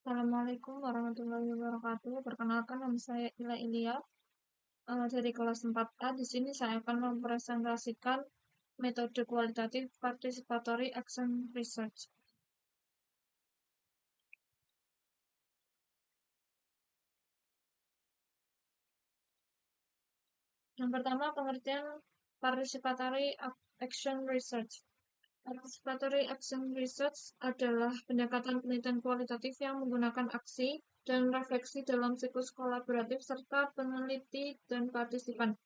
Assalamualaikum warahmatullahi wabarakatuh. Perkenalkan nama saya Ila Ilia dari kelas 4A. Di sini saya akan mempresentasikan metode kualitatif participatory action research. Yang pertama, pengertian participatory action research. Participatory action research adalah pendekatan penelitian kualitatif yang menggunakan aksi dan refleksi dalam siklus kolaboratif serta peneliti dan partisipan.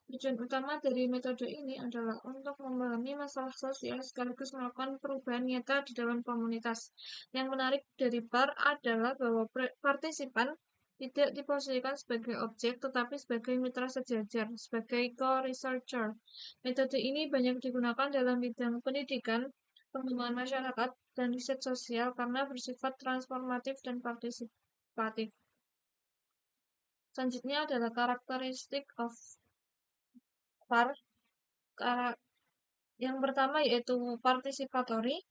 Tujuan utama dari metode ini adalah untuk memahami masalah sosial sekaligus melakukan perubahan nyata di dalam komunitas. Yang menarik dari PAR adalah bahwa partisipan tidak diposisikan sebagai objek, tetapi sebagai mitra sejajar, sebagai co-researcher. Metode ini banyak digunakan dalam bidang pendidikan, pengembangan masyarakat, dan riset sosial karena bersifat transformatif dan partisipatif. Selanjutnya adalah karakteristik of PAR. Yang pertama yaitu participatory.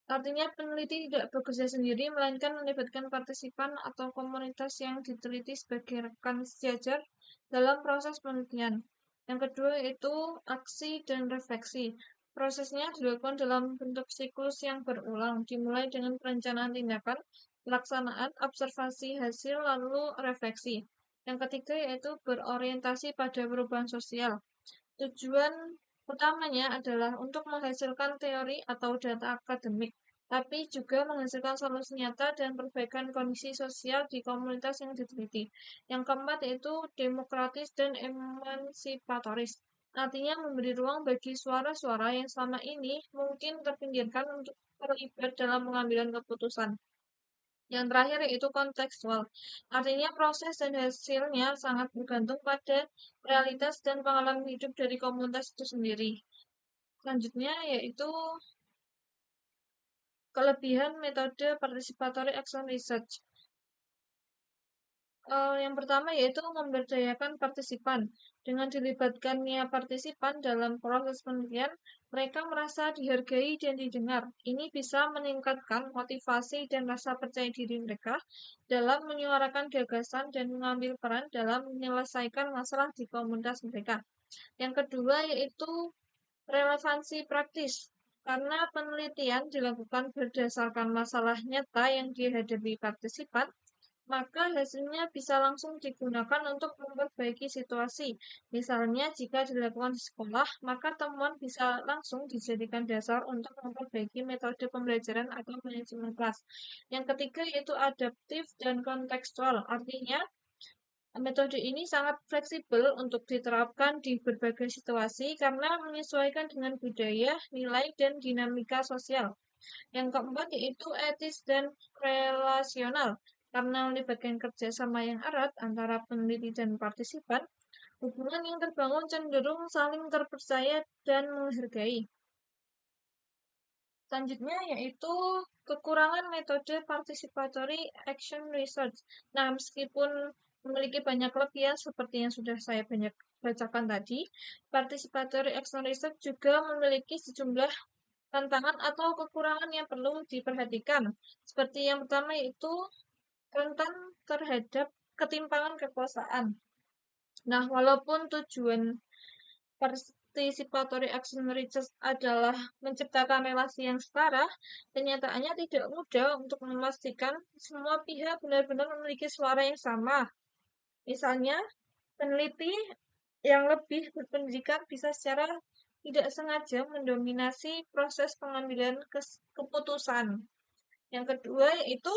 Artinya peneliti tidak bekerja sendiri, melainkan melibatkan partisipan atau komunitas yang diteliti sebagai rekan sejajar dalam proses penelitian. Yang kedua yaitu aksi dan refleksi. Prosesnya dilakukan dalam bentuk siklus yang berulang, dimulai dengan perencanaan tindakan, pelaksanaan, observasi hasil, lalu refleksi. Yang ketiga yaitu berorientasi pada perubahan sosial. Tujuan utamanya adalah untuk menghasilkan teori atau data akademik, tapi juga menghasilkan solusi nyata dan perbaikan kondisi sosial di komunitas yang diteliti. Yang keempat yaitu demokratis dan emansipatoris. Artinya memberi ruang bagi suara-suara yang selama ini mungkin terpinggirkan untuk terlibat dalam pengambilan keputusan. Yang terakhir yaitu kontekstual. Artinya proses dan hasilnya sangat bergantung pada realitas dan pengalaman hidup dari komunitas itu sendiri. Selanjutnya yaitu kelebihan metode participatory action research. Yang pertama yaitu memberdayakan partisipan. Dengan dilibatkannya partisipan dalam proses penelitian, mereka merasa dihargai dan didengar. Ini bisa meningkatkan motivasi dan rasa percaya diri mereka dalam menyuarakan gagasan dan mengambil peran dalam menyelesaikan masalah di komunitas mereka. Yang kedua yaitu relevansi praktis. Karena penelitian dilakukan berdasarkan masalah nyata yang dihadapi partisipan, maka hasilnya bisa langsung digunakan untuk memperbaiki situasi. Misalnya, jika dilakukan di sekolah, maka temuan bisa langsung dijadikan dasar untuk memperbaiki metode pembelajaran atau manajemen kelas. Yang ketiga yaitu adaptif dan kontekstual. Artinya, metode ini sangat fleksibel untuk diterapkan di berbagai situasi karena menyesuaikan dengan budaya, nilai, dan dinamika sosial. Yang keempat yaitu etis dan relasional. Karena melibatkan kerjasama yang erat antara peneliti dan partisipan, hubungan yang terbangun cenderung saling terpercaya dan menghargai. Selanjutnya yaitu kekurangan metode participatory action research. Nah, meskipun memiliki banyak kelebihan seperti yang sudah saya banyak bacakan tadi, participatory action research juga memiliki sejumlah tantangan atau kekurangan yang perlu diperhatikan. Seperti yang pertama yaitu rentan terhadap ketimpangan kekuasaan. Nah, walaupun tujuan participatory action research adalah menciptakan relasi yang setara, kenyataannya tidak mudah untuk memastikan semua pihak benar-benar memiliki suara yang sama. Misalnya, peneliti yang lebih berpendidikan bisa secara tidak sengaja mendominasi proses pengambilan keputusan. Yang kedua yaitu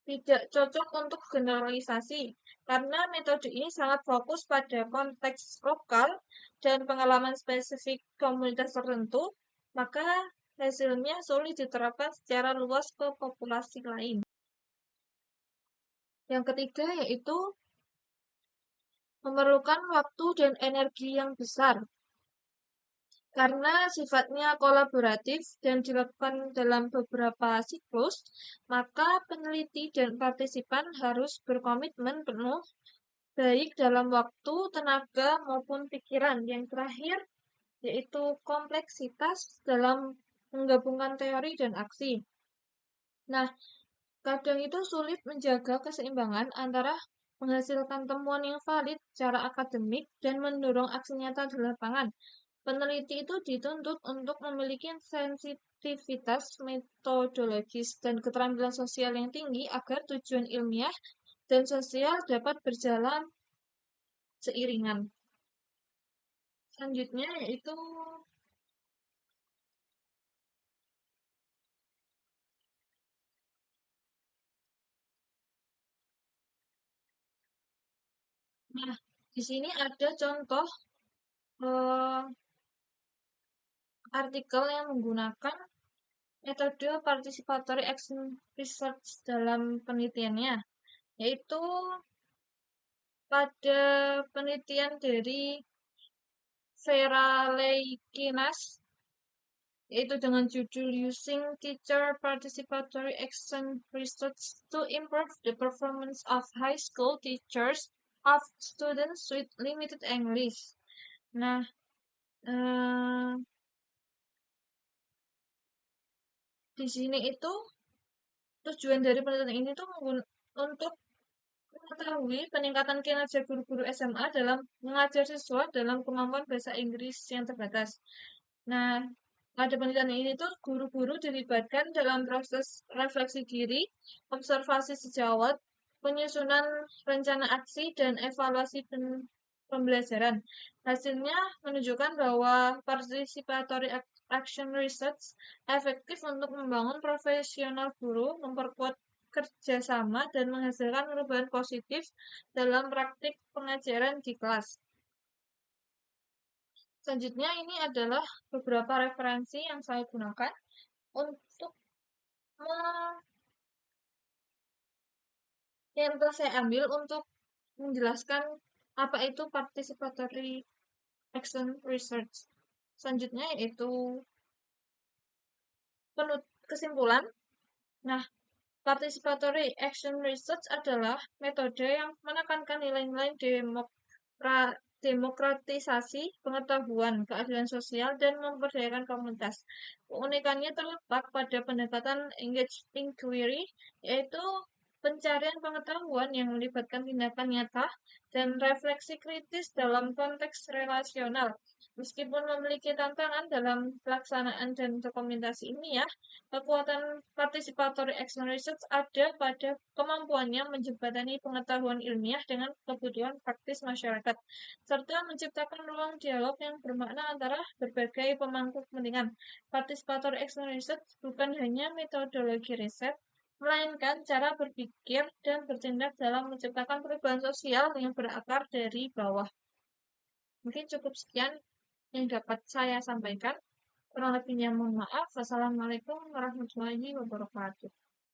tidak cocok untuk generalisasi, karena metode ini sangat fokus pada konteks lokal dan pengalaman spesifik komunitas tertentu, maka hasilnya sulit diterapkan secara luas ke populasi lain. Yang ketiga yaitu memerlukan waktu dan energi yang besar. Karena sifatnya kolaboratif dan dilakukan dalam beberapa siklus, maka peneliti dan partisipan harus berkomitmen penuh, baik dalam waktu, tenaga, maupun pikiran. Yang terakhir, yaitu kompleksitas dalam menggabungkan teori dan aksi. Nah, kadang itu sulit menjaga keseimbangan antara menghasilkan temuan yang valid secara akademik dan mendorong aksi nyata di lapangan. Peneliti itu dituntut untuk memiliki sensitivitas metodologis dan keterampilan sosial yang tinggi agar tujuan ilmiah dan sosial dapat berjalan seiringan. Selanjutnya yaitu, nah, di sini ada contoh eh, artikel yang menggunakan metode participatory action research dalam penelitiannya, yaitu pada penelitian dari Vera Leikinas, yaitu dengan judul Using Teacher Participatory Action Research to Improve the Performance of High School Teachers of Students with Limited English. Nah, eh, di sini itu tujuan dari penelitian ini tuh untuk mengetahui peningkatan kinerja guru-guru SMA dalam mengajar siswa dalam kemampuan bahasa Inggris yang terbatas. Nah, pada penelitian ini tuh guru-guru dilibatkan dalam proses refleksi diri, observasi sejawat, penyusunan rencana aksi, dan evaluasi pembelajaran. Hasilnya menunjukkan bahwa participatory action research efektif untuk membangun profesional guru, memperkuat kerjasama, dan menghasilkan perubahan positif dalam praktik pengajaran di kelas. Selanjutnya ini adalah beberapa referensi yang saya gunakan untuk yang telah saya ambil untuk menjelaskan apa itu participatory action research. Selanjutnya yaitu kesimpulan. Nah, participatory action research adalah metode yang menekankan nilai-nilai demokratisasi pengetahuan, keadilan sosial, dan memberdayakan komunitas. Keunikannya terletak pada pendekatan engaged inquiry, yaitu pencarian pengetahuan yang melibatkan tindakan nyata dan refleksi kritis dalam konteks relasional. Meskipun memiliki tantangan dalam pelaksanaan dan dokumentasi ini ya, kekuatan participatory action research ada pada kemampuannya menjembatani pengetahuan ilmiah dengan kebutuhan praktis masyarakat, serta menciptakan ruang dialog yang bermakna antara berbagai pemangku kepentingan. Participatory action research bukan hanya metodologi riset, melainkan cara berpikir dan bertindak dalam menciptakan perubahan sosial yang berakar dari bawah. Mungkin cukup sekian yang dapat saya sampaikan. Kurang lebihnya mohon maaf. Wassalamualaikum warahmatullahi wabarakatuh.